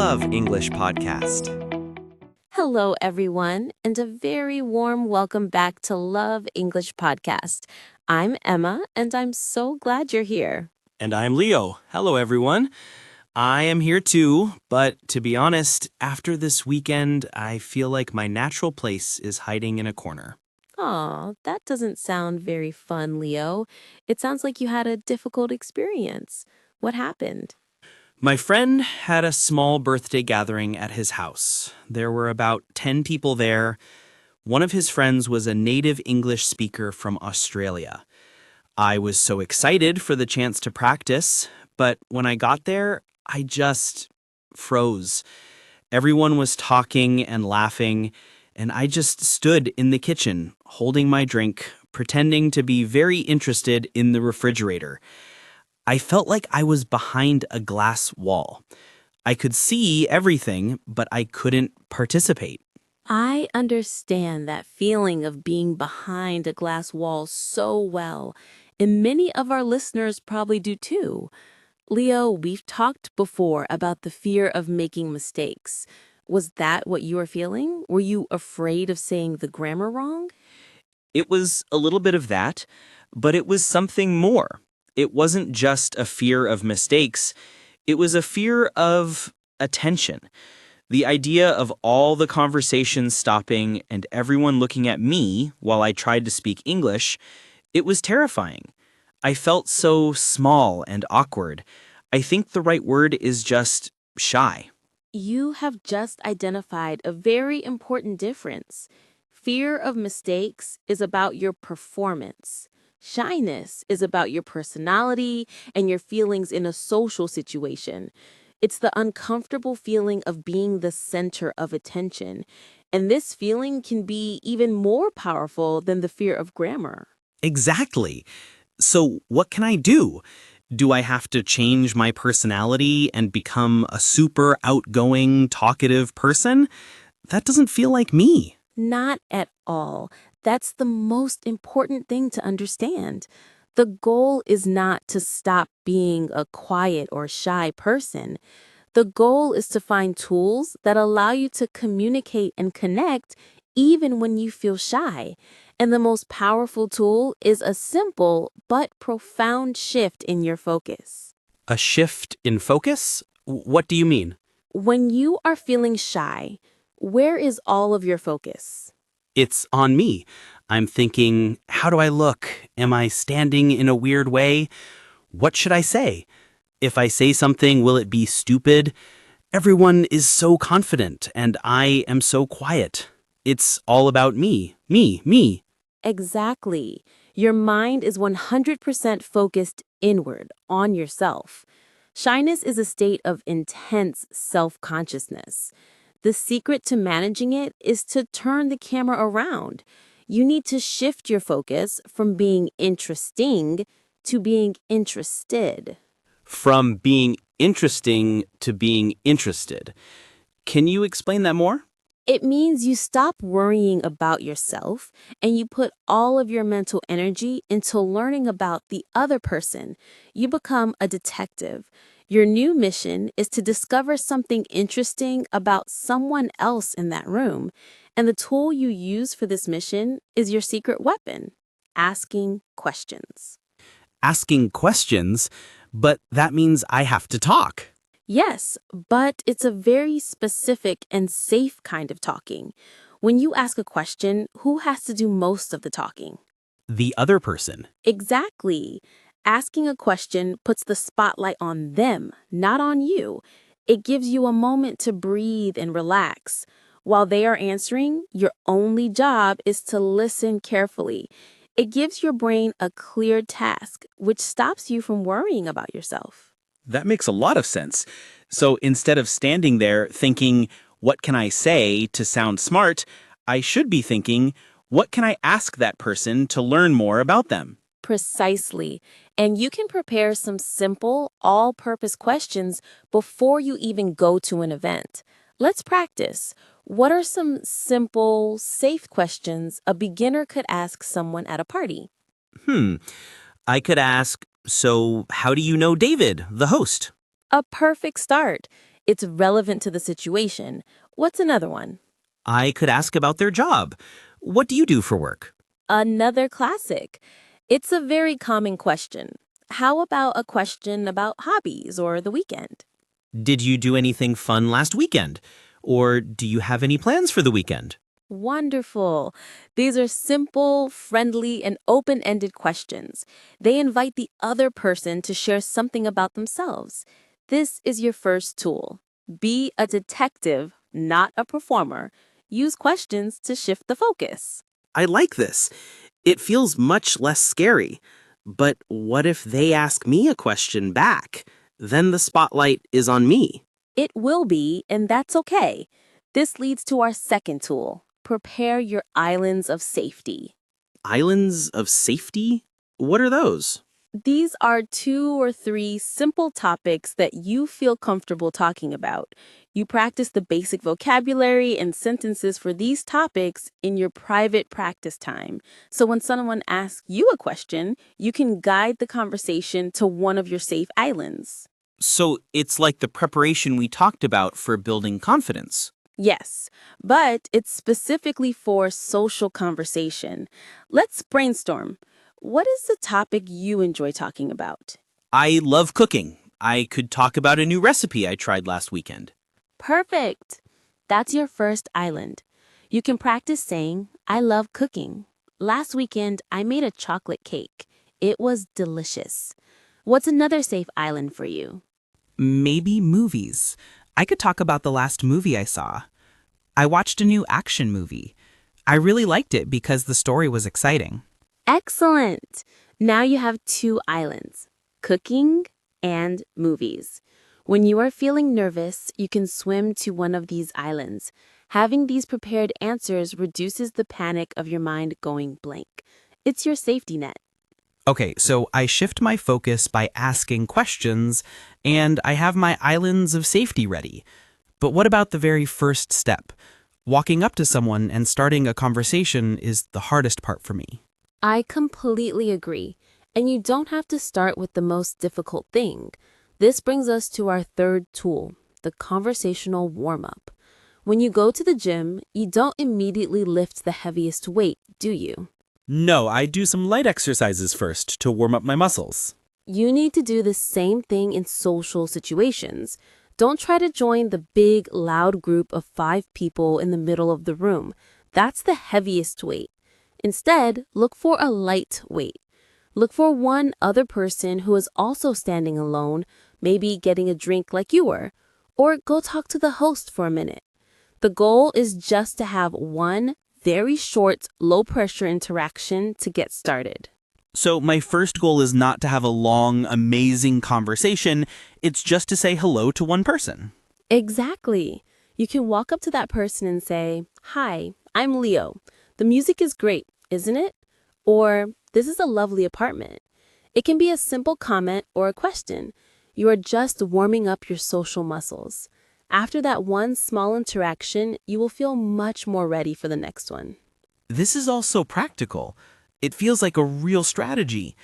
Love English podcast. Hello, everyone, and a very warm welcome back to Love English Podcast. I'm Emma, and I'm so glad you're here. And I'm Leo. Hello, everyone. I am here too, but to be honest, after this weekend, I feel like my natural place is hiding in a corner. Aw, that doesn't sound very fun, Leo. It sounds like you had a difficult experience. What happened? My friend had a small birthday gathering at his house. There were about 10 people there. One of his friends was a native English speaker from Australia. I was so excited for the chance to practice, but when I got there, I just froze. Everyone was talking and laughing, and I just stood in the kitchen, holding my drink, pretending to be very interested in the refrigerator. I felt like I was behind a glass wall. I could see everything, but I couldn't participate. I understand that feeling of being behind a glass wall so well, and many of our listeners probably do too. Leo, we've talked before about the fear of making mistakes. Was that what you were feeling? Were you afraid of saying the grammar wrong? It was a little bit of that, but it was something more. It wasn't just a fear of mistakes. It was a fear of attention. The idea of all the conversations stopping and everyone looking at me while I tried to speak English, it was terrifying. I felt so small and awkward. I think the right word is just shy. You have just identified a very important difference. Fear of mistakes is about your performance. Shyness is about your personality and your feelings in a social situation. It's the uncomfortable feeling of being the center of attention. And this feeling can be even more powerful than the fear of grammar. Exactly. So what can I do? Do I have to change my personality and become a super outgoing, talkative person? That doesn't feel like me. Not at all. That's the most important thing to understand. The goal is not to stop being a quiet or shy person. The goal is to find tools that allow you to communicate and connect even when you feel shy. And the most powerful tool is a simple but profound shift in your focus. A shift in focus? What do you mean? When you are feeling shy, where is all of your focus? It's on me. I'm thinking, how do I look? Am I standing in a weird way? What should I say? If I say something, will it be stupid? Everyone is so confident, and I am so quiet. It's all about me, me, me. Exactly. Your mind is 100% focused inward on yourself. Shyness is a state of intense self-consciousness. The secret to managing it is to turn the camera around. You need to shift your focus from being interesting to being interested. From being interesting to being interested. Can you explain that more? It means you stop worrying about yourself and you put all of your mental energy into learning about the other person. You become a detective. Your new mission is to discover something interesting about someone else in that room. And the tool you use for this mission is your secret weapon, asking questions. Asking questions, but that means I have to talk. Yes, but it's a very specific and safe kind of talking. When you ask a question, who has to do most of the talking? The other person. Exactly. Asking a question puts the spotlight on them, not on you. It gives you a moment to breathe and relax. While they are answering, your only job is to listen carefully. It gives your brain a clear task, which stops you from worrying about yourself. That makes a lot of sense. So instead of standing there thinking, what can I say to sound smart, I should be thinking, what can I ask that person to learn more about them? Precisely. And you can prepare some simple, all-purpose questions before you even go to an event. Let's practice. What are some simple, safe questions a beginner could ask someone at a party? I could ask, so how do you know David, the host? A perfect start. It's relevant to the situation. What's another one? I could ask about their job. What do you do for work? Another classic. It's a very common question. How about a question about hobbies or the weekend? Did you do anything fun last weekend? Or do you have any plans for the weekend? Wonderful. These are simple, friendly, and open-ended questions. They invite the other person to share something about themselves. This is your first tool. Be a detective, not a performer. Use questions to shift the focus. I like this. It feels much less scary. But what if they ask me a question back? Then the spotlight is on me. It will be, and that's okay. This leads to our second tool. Prepare your islands of safety. Islands of safety? What are those? These are 2 or 3 simple topics that you feel comfortable talking about. You practice the basic vocabulary and sentences for these topics in your private practice time. So when someone asks you a question, you can guide the conversation to one of your safe islands. So it's like the preparation we talked about for building confidence. Yes, but it's specifically for social conversation. Let's brainstorm. What is the topic you enjoy talking about? I love cooking. I could talk about a new recipe I tried last weekend. Perfect. That's your first island. You can practice saying, I love cooking. Last weekend, I made a chocolate cake. It was delicious. What's another safe island for you? Maybe movies. I could talk about the last movie I saw. I watched a new action movie. I really liked it because the story was exciting. Excellent. Now you have 2 islands, cooking and movies. When you are feeling nervous, you can swim to one of these islands. Having these prepared answers reduces the panic of your mind going blank. It's your safety net. Okay, so I shift my focus by asking questions, and I have my islands of safety ready. But what about the very first step? Walking up to someone and starting a conversation is the hardest part for me. I completely agree. And you don't have to start with the most difficult thing. This brings us to our third tool, the conversational warm-up. When you go to the gym, you don't immediately lift the heaviest weight, do you? No, I do some light exercises first to warm up my muscles. You need to do the same thing in social situations. Don't try to join the big, loud group of 5 people in the middle of the room. That's the heaviest weight. Instead, look for a light weight. Look for one other person who is also standing alone, maybe getting a drink like you were, or go talk to the host for a minute. The goal is just to have one very short, low-pressure interaction to get started. So my first goal is not to have a long, amazing conversation. It's just to say hello to one person. Exactly. You can walk up to that person and say, "Hi, I'm Leo. The music is great, isn't it?" Or, "This is a lovely apartment." It can be a simple comment or a question. You are just warming up your social muscles. After that one small interaction, you will feel much more ready for the next one. This is all so practical. It feels like a real strategy.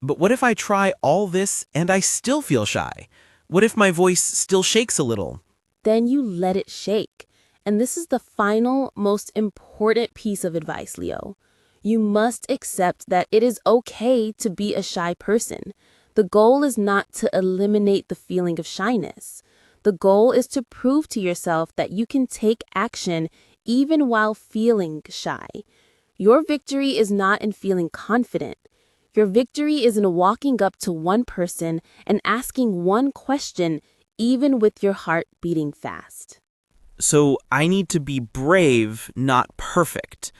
But what if I try all this and I still feel shy? What if my voice still shakes a little? Then you let it shake. And this is the final, most important piece of advice, Leo. You must accept that it is okay to be a shy person. The goal is not to eliminate the feeling of shyness. The goal is to prove to yourself that you can take action even while feeling shy. Your victory is not in feeling confident. Your victory is in walking up to one person and asking one question, even with your heart beating fast. So I need to be brave, not perfect.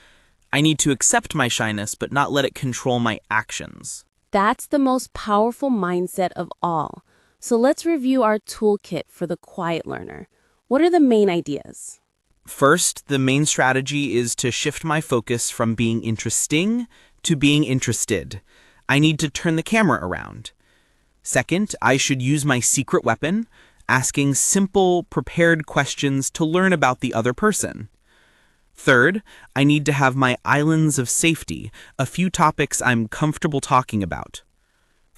I need to accept my shyness, but not let it control my actions. That's the most powerful mindset of all. So let's review our toolkit for the quiet learner. What are the main ideas? First, the main strategy is to shift my focus from being interesting to being interested. I need to turn the camera around. Second, I should use my secret weapon, asking simple, prepared questions to learn about the other person. Third, I need to have my islands of safety, a few topics I'm comfortable talking about.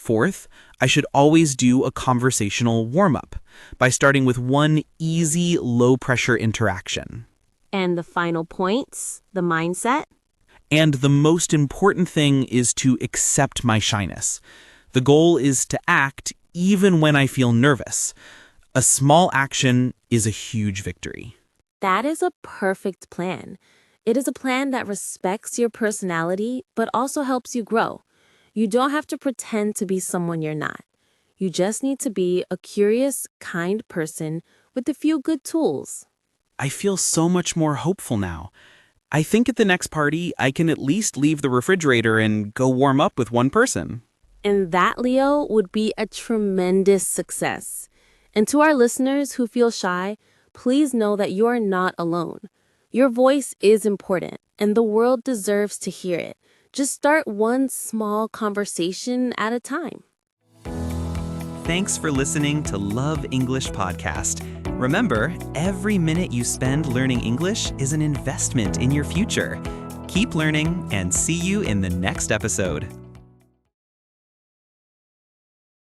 Fourth, I should always do a conversational warm-up by starting with one easy, low-pressure interaction. And the final points, the mindset? And the most important thing is to accept my shyness. The goal is to act even when I feel nervous. A small action is a huge victory. That is a perfect plan. It is a plan that respects your personality, but also helps you grow. You don't have to pretend to be someone you're not. You just need to be a curious, kind person with a few good tools. I feel so much more hopeful now. I think at the next party, I can at least leave the refrigerator and go warm up with one person. And that, Leo, would be a tremendous success. And to our listeners who feel shy, please know that you are not alone. Your voice is important, and the world deserves to hear it. Just start one small conversation at a time. Thanks for listening to Love English Podcast. Remember, every minute you spend learning English is an investment in your future. Keep learning and see you in the next episode.